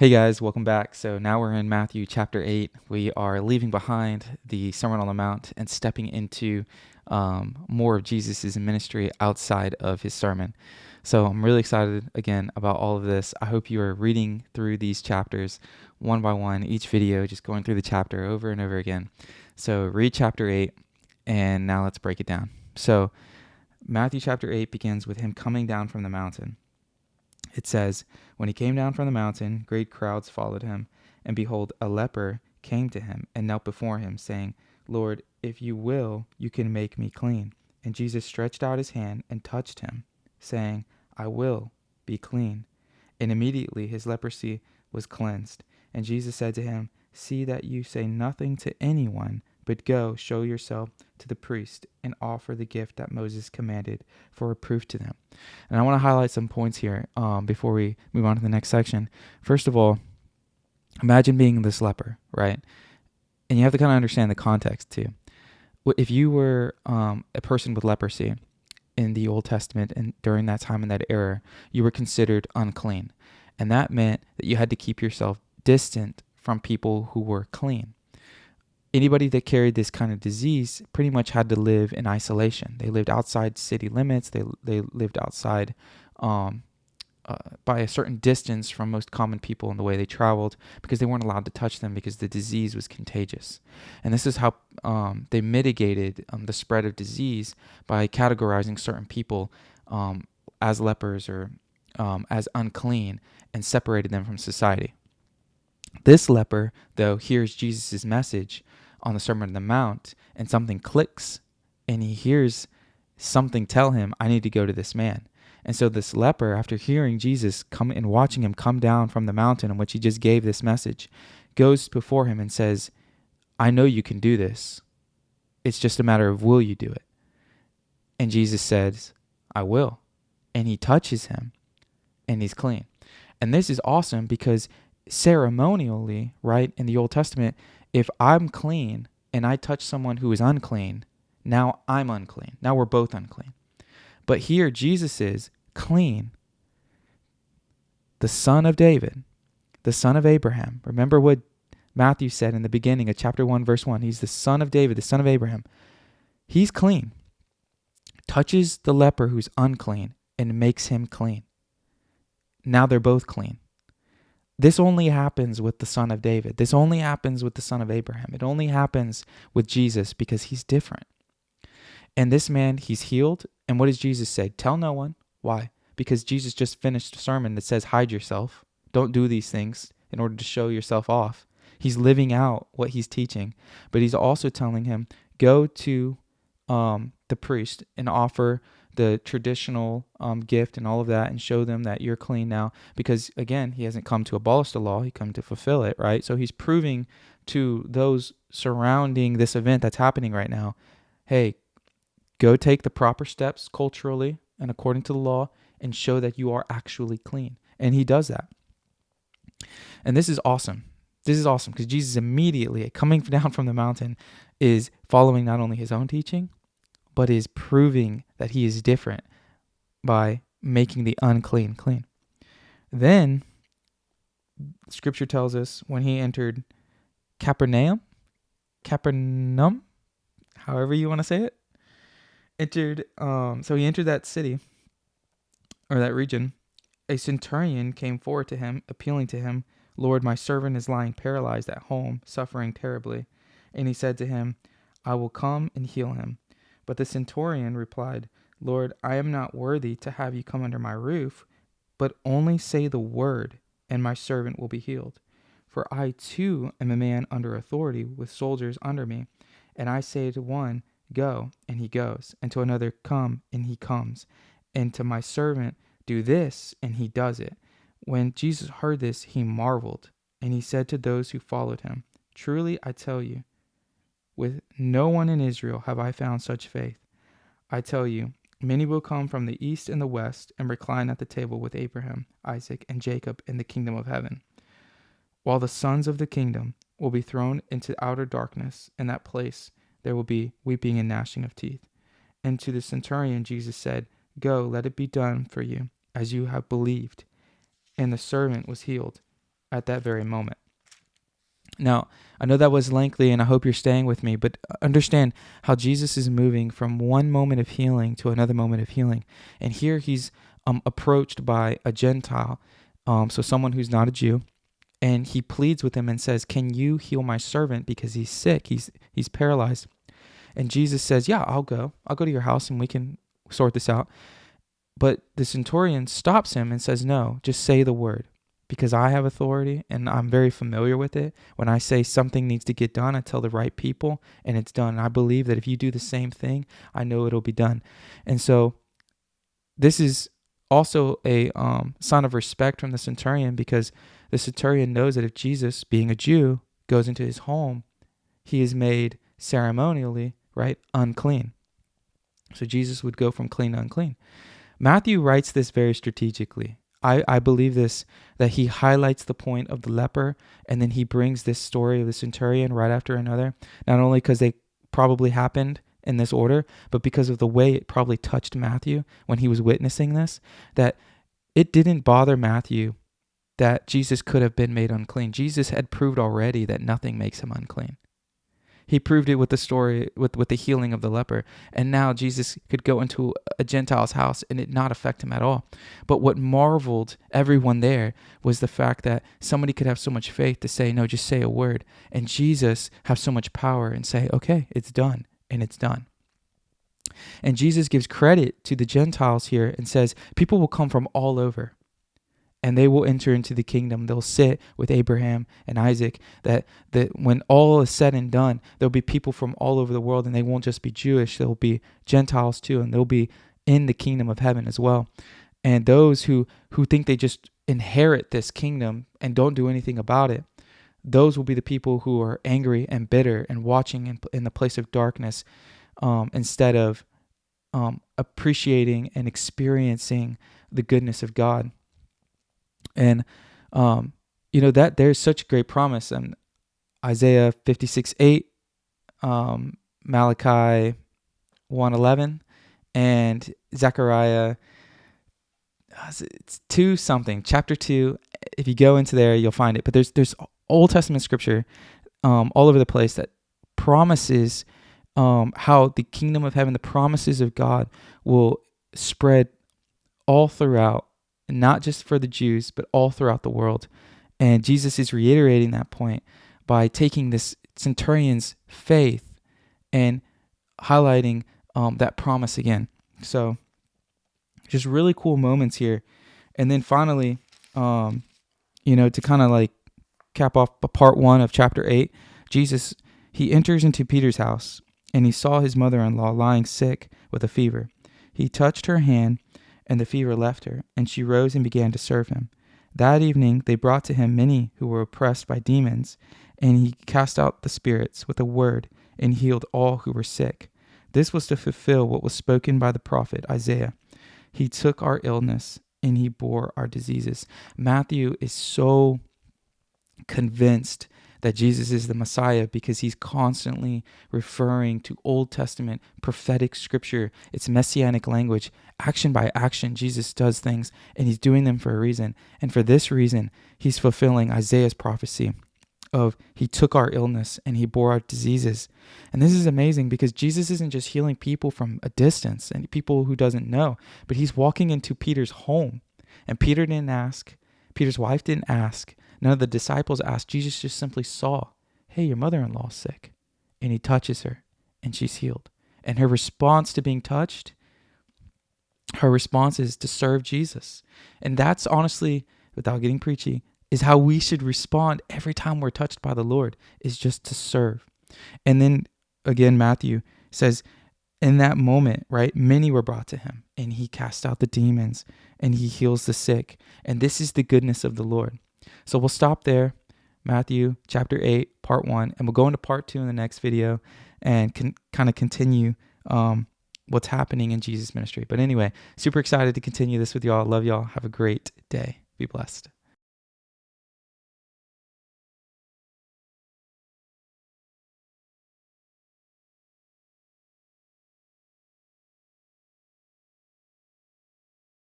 Hey guys, welcome back. So now we're in Matthew chapter 8. We are leaving behind the Sermon on the Mount and stepping into more of Jesus' ministry outside of his sermon. So I'm really excited again about all of this. I hope you are reading through these chapters one by one, each video, just going through the chapter over and over again. So read chapter 8, and now let's break it down. So Matthew chapter 8 begins with him coming down from the mountain. It says, "When he came down from the mountain, great crowds followed him. And behold, a leper came to him and knelt before him, saying, 'Lord, if you will, you can make me clean.' And Jesus stretched out his hand and touched him, saying, 'I will, be clean.' And immediately his leprosy was cleansed. And Jesus said to him, 'See that you say nothing to anyone, but go, show yourself to the priest, and offer the gift that Moses commanded for a proof to them.'" And I want to highlight some points here before we move on to the next section. First of all, imagine being this leper, right? And you have to kind of understand the context too. If you were a person with leprosy in the Old Testament and during that time in that era, you were considered unclean. And that meant that you had to keep yourself distant from people who were clean. Anybody that carried this kind of disease pretty much had to live in isolation. They lived outside city limits. They lived outside by a certain distance from most common people in the way they traveled, because they weren't allowed to touch them because the disease was contagious. And this is how they mitigated the spread of disease by categorizing certain people as lepers or as unclean and separated them from society. This leper, though, hears Jesus' message on the Sermon on the Mount, and something clicks, and he hears something tell him, "I need to go to this man." And so this leper, after hearing Jesus come and watching him come down from the mountain in which he just gave this message, goes before him and says, "I know you can do this. It's just a matter of will you do it?" And Jesus says, "I will." And he touches him, and he's clean. And this is awesome because ceremonially, right, in the Old Testament, if I'm clean and I touch someone who is unclean, now I'm unclean. Now we're both unclean. But here Jesus is clean, the son of David, the son of Abraham. Remember what Matthew said in the beginning of chapter 1, verse 1. He's the son of David, the son of Abraham. He's clean. Touches the leper who's unclean and makes him clean. Now they're both clean. This only happens with the son of David. This only happens with the son of Abraham. It only happens with Jesus because he's different. And this man, he's healed. And what does Jesus say? Tell no one. Why? Because Jesus just finished a sermon that says, hide yourself. Don't do these things in order to show yourself off. He's living out what he's teaching. But he's also telling him, go to the priest and offer the traditional gift and all of that, and show them that you're clean now. Because again, he hasn't come to abolish the law, he come to fulfill it, right? So he's proving to those surrounding this event that's happening right now, hey, go take the proper steps culturally and according to the law and show that you are actually clean. And he does that. And this is awesome. This is awesome because Jesus immediately, coming down from the mountain, is following not only his own teaching, but is proving that he is different by making the unclean clean. Then, Scripture tells us when he entered Capernaum, however you want to say it, so he entered that city, or that region. A centurion came forward to him, appealing to him, "Lord, my servant is lying paralyzed at home, suffering terribly." And he said to him, "I will come and heal him." But the centurion replied, "Lord, I am not worthy to have you come under my roof, but only say the word, and my servant will be healed. For I too am a man under authority, with soldiers under me. And I say to one, 'Go,' and he goes, and to another, 'Come,' and he comes, and to my servant, 'Do this,' and he does it." When Jesus heard this, he marveled, and he said to those who followed him, "Truly I tell you, with no one in Israel have I found such faith. I tell you, many will come from the east and the west and recline at the table with Abraham, Isaac, and Jacob in the kingdom of heaven. While the sons of the kingdom will be thrown into outer darkness. In that place there will be weeping and gnashing of teeth." And to the centurion Jesus said, "Go, let it be done for you as you have believed." And the servant was healed at that very moment. Now, I know that was lengthy, and I hope you're staying with me, but understand how Jesus is moving from one moment of healing to another moment of healing. And here he's approached by a Gentile, so someone who's not a Jew, and he pleads with him and says, "Can you heal my servant because he's sick? He's paralyzed." And Jesus says, "Yeah, I'll go. I'll go to your house and we can sort this out." But the centurion stops him and says, "No, just say the word, because I have authority and I'm very familiar with it. When I say something needs to get done, I tell the right people and it's done. And I believe that if you do the same thing, I know it'll be done." And so this is also a sign of respect from the centurion, because the centurion knows that if Jesus, being a Jew, goes into his home, he is made ceremonially, right, unclean. So Jesus would go from clean to unclean. Matthew writes this very strategically. I believe this, that he highlights the point of the leper, and then he brings this story of the centurion right after another, not only because they probably happened in this order, but because of the way it probably touched Matthew when he was witnessing this, that it didn't bother Matthew that Jesus could have been made unclean. Jesus had proved already that nothing makes him unclean. He proved it with the story, with the healing of the leper. And now Jesus could go into a Gentile's house and it not affect him at all. But what marveled everyone there was the fact that somebody could have so much faith to say, "No, just say a word." And Jesus have so much power and say, "Okay, it's done," and it's done. And Jesus gives credit to the Gentiles here and says, people will come from all over, and they will enter into the kingdom. They'll sit with Abraham and Isaac. That when all is said and done, there'll be people from all over the world, and they won't just be Jewish. They'll be Gentiles too, and they'll be in the kingdom of heaven as well. And those who think they just inherit this kingdom and don't do anything about it, those will be the people who are angry and bitter and watching in the place of darkness, instead of appreciating and experiencing the goodness of God. And, that there's such great promise. And Isaiah 56:8, Malachi 1:11, and Zechariah, it's 2 something, chapter 2. If you go into there, you'll find it. But there's Old Testament scripture all over the place that promises how the kingdom of heaven, the promises of God, will spread all throughout, not just for the Jews, but all throughout the world. And Jesus is reiterating that point by taking this centurion's faith and highlighting that promise again. So just really cool moments here. And then finally, to kind of like cap off part 1 of chapter 8, Jesus, he enters into Peter's house, and he saw his mother-in-law lying sick with a fever. He touched her hand, and the fever left her, and she rose and began to serve him. That evening they brought to him many who were oppressed by demons, and he cast out the spirits with a word and healed all who were sick. This was to fulfill what was spoken by the prophet Isaiah. He took our illness and he bore our diseases. Matthew is so convinced that Jesus is the Messiah because he's constantly referring to Old Testament prophetic scripture. It's messianic language. Action by action, Jesus does things, and he's doing them for a reason. And for this reason, he's fulfilling Isaiah's prophecy of he took our illness and he bore our diseases. And this is amazing because Jesus isn't just healing people from a distance and people who doesn't know, but he's walking into Peter's home. And Peter didn't ask. Peter's wife didn't ask. None of the disciples asked. Jesus just simply saw, "Hey, your mother-in-law's sick." And he touches her and she's healed. And her response to being touched, her response is to serve Jesus. And that's honestly, without getting preachy, is how we should respond every time we're touched by the Lord, is just to serve. And then again, Matthew says, in that moment, right, many were brought to him, and he cast out the demons, and he heals the sick. And this is the goodness of the Lord. So we'll stop there, Matthew chapter 8, part 1, and we'll go into part 2 in the next video and kind of continue what's happening in Jesus' ministry. But anyway, super excited to continue this with y'all. Love y'all. Have a great day. Be blessed.